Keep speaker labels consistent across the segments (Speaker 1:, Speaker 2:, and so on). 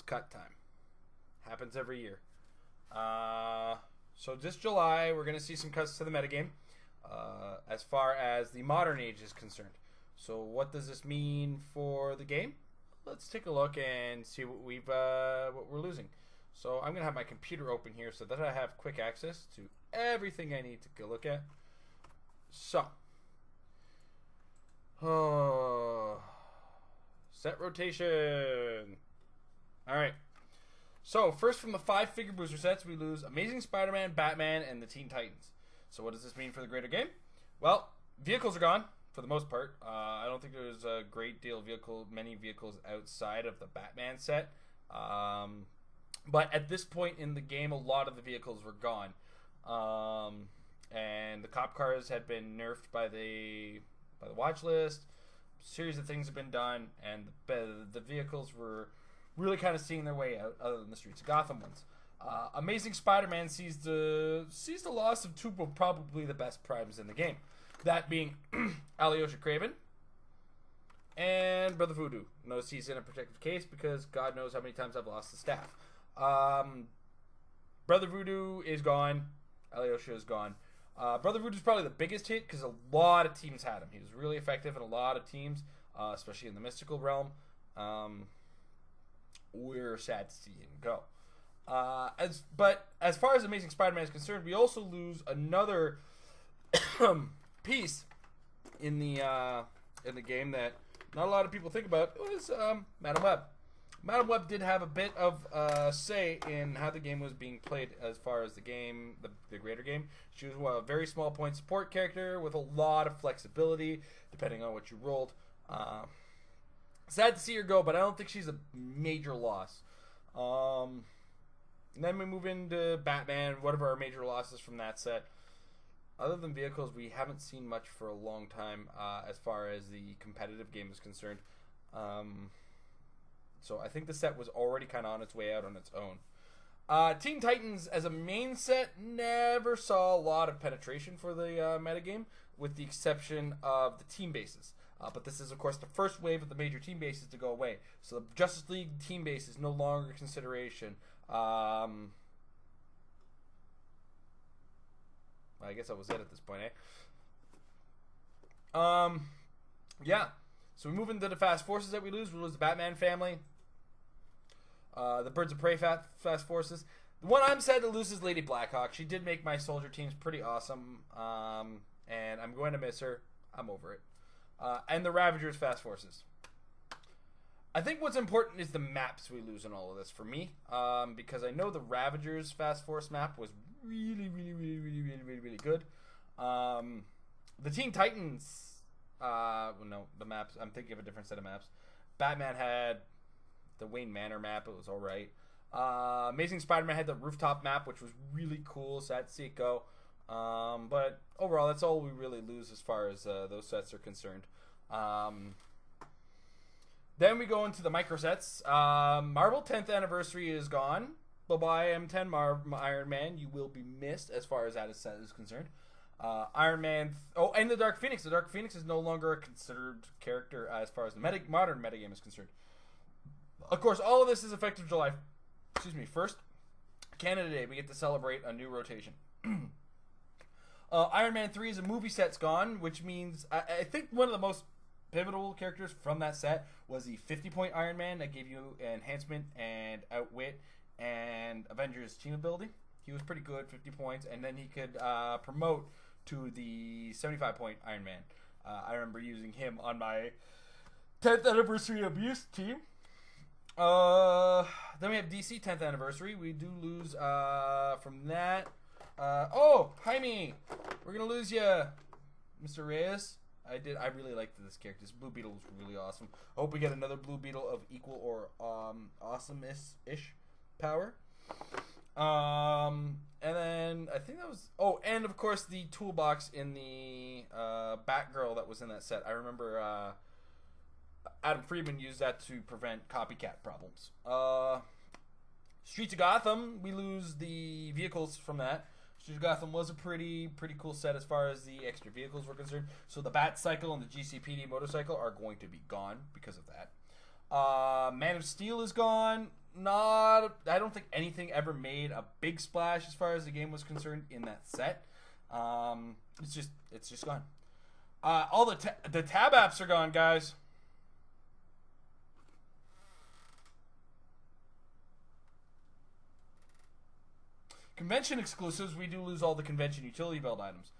Speaker 1: cut time. Happens every year. So this July, we're going to see some cuts to the metagame as far as the modern age is concerned. So what does this mean for the game? Let's take a look and see what we're losing. So I'm going to have my computer open here so that I have quick access to everything I need to go look at. So, set rotation. All right. So first from the 5-figure booster sets, we lose Amazing Spider-Man, Batman, and the Teen Titans. So what does this mean for the greater game? Well, vehicles are gone for the most part. I don't think there's a great deal of many vehicles outside of the Batman set. But at this point in the game, a lot of the vehicles were gone. And the cop cars had been nerfed by the watch list. A series of things have been done, and the vehicles were really kind of seeing their way out, other than the Streets of Gotham ones. Amazing Spider-Man sees the loss of two of probably the best primes in the game. That being Alyosha Craven and Brother Voodoo. Knows he's in a protective case because God knows how many times I've lost the staff. Brother Voodoo is gone. Alyosha is gone. Brother Voodoo is probably the biggest hit because a lot of teams had him. He was really effective in a lot of teams, especially in the mystical realm. We're sad to see him go. But as far as Amazing Spider-Man is concerned, we also lose another piece in the game that not a lot of people think about. It was Madam Web. Madam Web did have a bit of say in how the game was being played as far as the game, the greater game. She was a very small point support character with a lot of flexibility, depending on what you rolled. Sad to see her go, but I don't think she's a major loss. And then we move into Batman, one of our major losses from that set. Other than vehicles, we haven't seen much for a long time as far as the competitive game is concerned. So I think the set was already kind of on its way out on its own. Teen Titans as a main set never saw a lot of penetration for the metagame, with the exception of the team bases. But this is, of course, the first wave of the major team bases to go away. So the Justice League team base is no longer a consideration. I guess that was it at this point, eh? Yeah. So we move into the Fast Forces that we lose. We lose the Batman family. The Birds of Prey Fast Forces. The one I'm sad to lose is Lady Blackhawk. She did make my soldier teams pretty awesome. And I'm going to miss her. I'm over it. And the Ravagers Fast Forces. I think what's important is the maps we lose in all of this for me. Because I know the Ravagers Fast Force map was really good. The Teen Titans, no, the maps, I'm thinking of a different set of maps. Batman had the Wayne Manor map, it was alright. Amazing Spider-Man had the rooftop map, which was really cool, sad to see it go. But overall, that's all we really lose as far as those sets are concerned. Then we go into the micro sets. Marvel 10th Anniversary is gone. Bye-bye, M10 Iron Man. You will be missed as far as that set is concerned. Iron Man... and the Dark Phoenix. The Dark Phoenix is no longer a considered character as far as the modern metagame is concerned. Of course, all of this is effective July 1st. Canada Day. We get to celebrate a new rotation. Iron Man 3 is a movie set's gone, which means... I think one of the most pivotal characters from that set was the 50-point Iron Man that gave you enhancement and outwit and Avengers team ability. He was pretty good, 50 points, and then he could promote to the 75-point Iron Man. I remember using him on my 10th Anniversary Abuse team. Then we have DC 10th Anniversary. We do lose from that. Jaime! We're going to lose you, Mr. Reyes. I really liked this character. This Blue Beetle was really awesome. I hope we get another Blue Beetle of equal or awesome-ish power. And then I think that was... and of course the toolbox in the Batgirl that was in that set. I remember Adam Friedman used that to prevent copycat problems. Streets of Gotham, we lose the vehicles from that. Streets of Gotham was a pretty cool set as far as the extra vehicles were concerned. So the Bat Cycle and the GCPD motorcycle are going to be gone because of that. Man of Steel is gone. not. I don't think anything ever made a big splash as far as the game was concerned in that set. It's just gone. All the tab apps are gone, guys. Convention exclusives, we do lose all the convention utility belt items,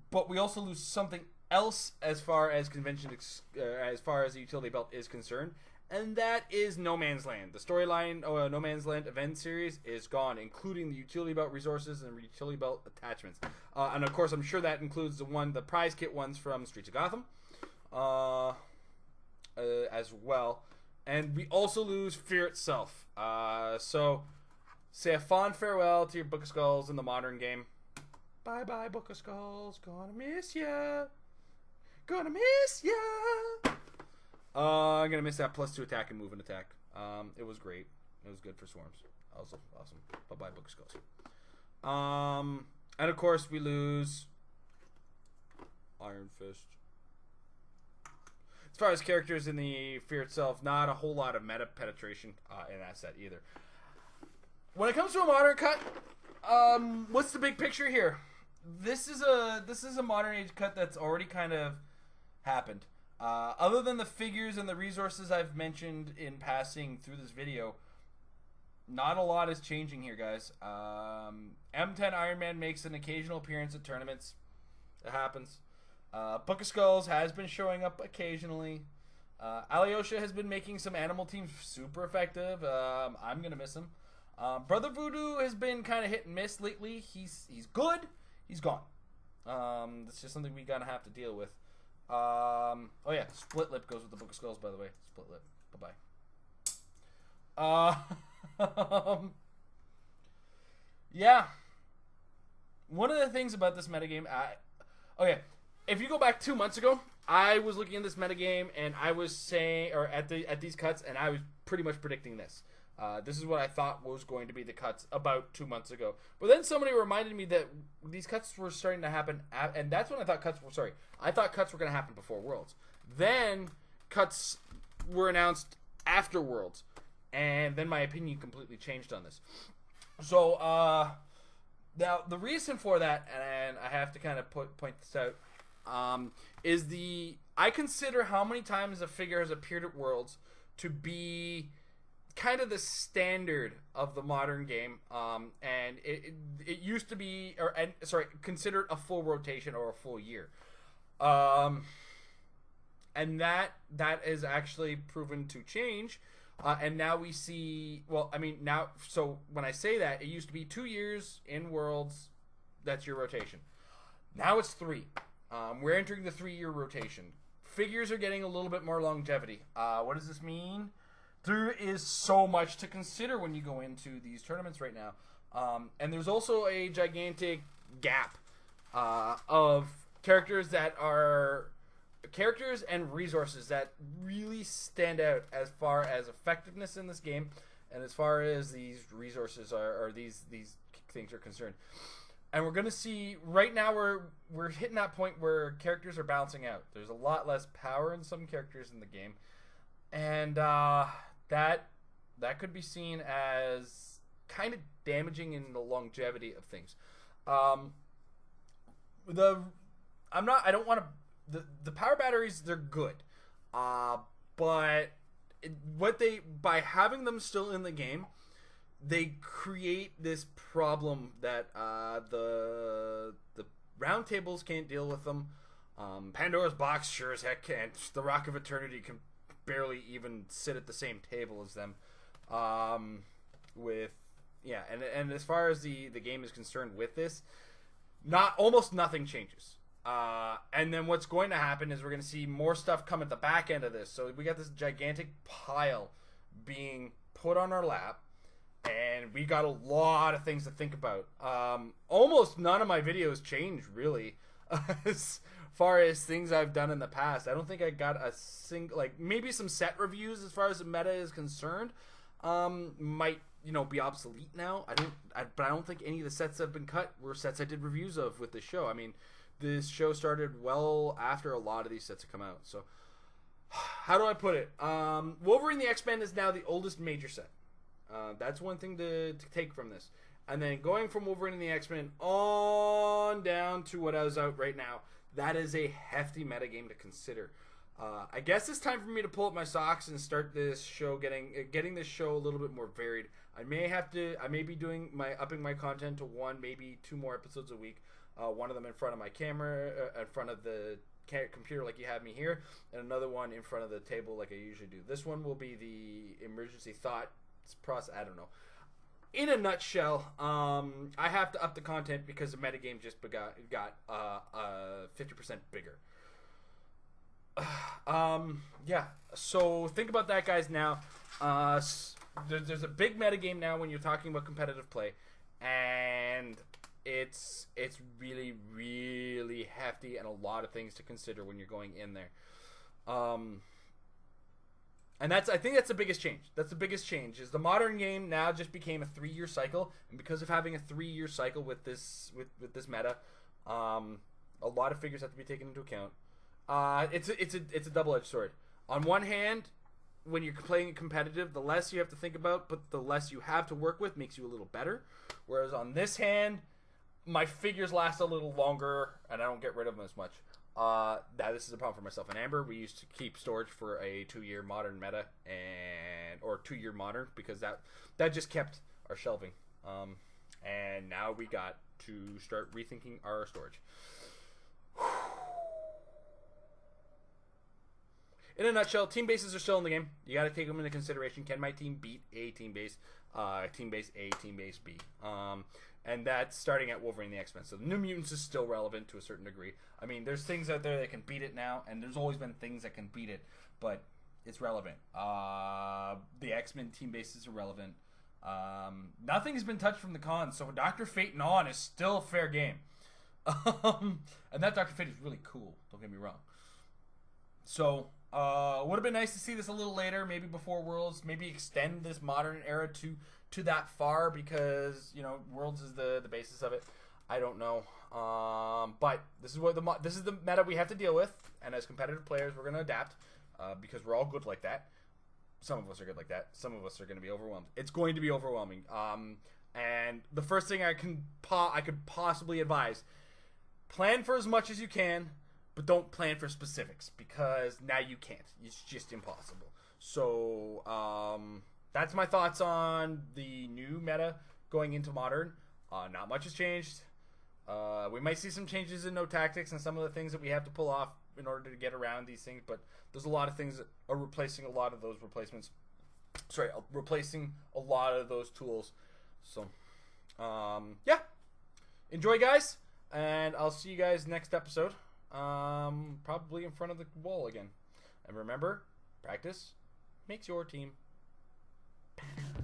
Speaker 1: but we also lose something else as far as convention as far as the utility belt is concerned, and that is No Man's Land. The storyline No Man's Land event series is gone, including the utility belt resources and utility belt attachments, and of course I'm sure that includes the prize kit ones from Streets of Gotham as well. And we also lose Fear itself. So say a fond farewell to your Book of Skulls in the modern game. Bye bye, Book of Skulls. Gonna miss ya. Gonna miss ya. I'm gonna miss that +2 attack and move and attack. It was great. It was good for swarms. Also awesome. Bye bye, Book of Skulls. And of course we lose Iron Fist. As far as characters in the Fear itself, not a whole lot of meta penetration in that set either. When it comes to a modern cut, what's the big picture here? This is a modern age cut that's already kind of happened. Other than the figures and the resources I've mentioned in passing through this video, not a lot is changing here, guys. M10 Iron Man makes an occasional appearance at tournaments. It happens. Book of Skulls has been showing up occasionally. Alyosha has been making some animal teams super effective. I'm gonna miss him. Brother Voodoo has been kind of hit and miss lately. He's good. He's gone. That's just something we gotta have to deal with. Oh yeah, Split Lip goes with the Book of Skulls, by the way. Split Lip. Bye-bye. Yeah. One of the things about this metagame, okay, if you go back 2 months ago, I was looking at this metagame and I was saying, or at these cuts, and I was pretty much predicting this. This is what I thought was going to be the cuts about 2 months ago. But then somebody reminded me that these cuts were starting to happen, and that's when I thought cuts were, I thought cuts were going to happen before Worlds. Then cuts were announced after Worlds, and then my opinion completely changed on this. So, now the reason for that, and I have to kind of point this out, is I consider how many times a figure has appeared at Worlds to be kind of the standard of the modern game, and it used to be, considered a full rotation or a full year, and that is actually proven to change, and now we see, so when I say that, it used to be 2 years in Worlds, that's your rotation. Now it's 3. We're entering the 3-year rotation. Figures are getting a little bit more longevity. What does this mean? There is so much to consider when you go into these tournaments right now. And there's also a gigantic gap of characters and resources that really stand out as far as effectiveness in this game and as far as these resources or these things are concerned. And we're going to see, right now we're hitting that point where characters are balancing out. There's a lot less power in some characters in the game. And that could be seen as kind of damaging in the longevity of things. The power batteries, they're good. But by having them still in the game, they create this problem that the round tables can't deal with them. Pandora's Box sure as heck can't. The Rock of Eternity can barely even sit at the same table as them. And as far as the game is concerned with this, almost nothing changes. And then what's going to happen is we're going to see more stuff come at the back end of this. So we got this gigantic pile being put on our lap, and we got a lot of things to think about. Almost none of my videos change, really, as far as things I've done in the past. I don't think I got a single, maybe some set reviews as far as the meta is concerned, might, be obsolete now. But I don't think any of the sets that have been cut were sets I did reviews of with the show. I mean, this show started well after a lot of these sets have come out. So, how do I put it? Wolverine the X-Men is now the oldest major set. That's one thing to take from this. And then going from Wolverine and the X-Men on down to what I was out right now, that is a hefty metagame to consider. I guess it's time for me to pull up my socks and start this show, getting this show a little bit more varied. I may be doing upping my content to 1, maybe 2 more episodes a week. One of them in front of my camera, in front of the computer like you have me here, and another one in front of the table like I usually do. This one will be the emergency thought process. I don't know. In a nutshell, I have to up the content because the metagame just got 50% bigger. Yeah. So think about that, guys. Now, there's a big metagame now when you're talking about competitive play, and it's really, really hefty and a lot of things to consider when you're going in there. And I think that's the biggest change. That's the biggest change is the modern game now just became a 3-year cycle, and because of having a 3-year cycle with this meta, a lot of figures have to be taken into account. It's a double-edged sword. On one hand, when you're playing competitive, the less you have to think about, but the less you have to work with makes you a little better. Whereas on this hand, my figures last a little longer, and I don't get rid of them as much. This is a problem for myself and Amber. We used to keep storage for a 2-year modern meta or 2-year modern because that just kept our shelving. And now we got to start rethinking our storage. In a nutshell, team bases are still in the game. You got to take them into consideration. Can my team beat a team base? Team base A, team base B. And that's starting at Wolverine and the X-Men. So the New Mutants is still relevant to a certain degree. I mean, there's things out there that can beat it now, and there's always been things that can beat it, but it's relevant. The X-Men team bases are relevant. Nothing has been touched from the cons, so Dr. Fate and on is still a fair game. And that Dr. Fate is really cool, don't get me wrong. So, would have been nice to see this a little later, maybe before Worlds, maybe extend this modern era to that far because, you know, Worlds is the basis of it. I don't know. But this is the meta we have to deal with, and as competitive players, we're going to adapt because we're all good like that. Some of us are good like that. Some of us are going to be overwhelmed. It's going to be overwhelming. And the first thing I could possibly advise, plan for as much as you can, but don't plan for specifics because now you can't. It's just impossible. So that's my thoughts on the new meta going into Modern. Not much has changed. We might see some changes in no tactics and some of the things that we have to pull off in order to get around these things, but there's a lot of things that are replacing a lot of those replacements. Sorry, replacing a lot of those tools. So, yeah. Enjoy, guys, and I'll see you guys next episode. Probably in front of the wall again. And remember, practice makes your team better.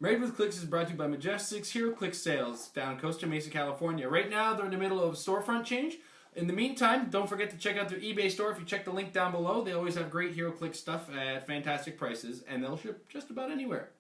Speaker 1: Married with Clix is brought to you by Majestic's Heroclix sales down in Costa Mesa, California. Right now, they're in the middle of storefront change. In the meantime, don't forget to check out their eBay store. If you check the link down below, they always have great Heroclix stuff at fantastic prices, and they'll ship just about anywhere.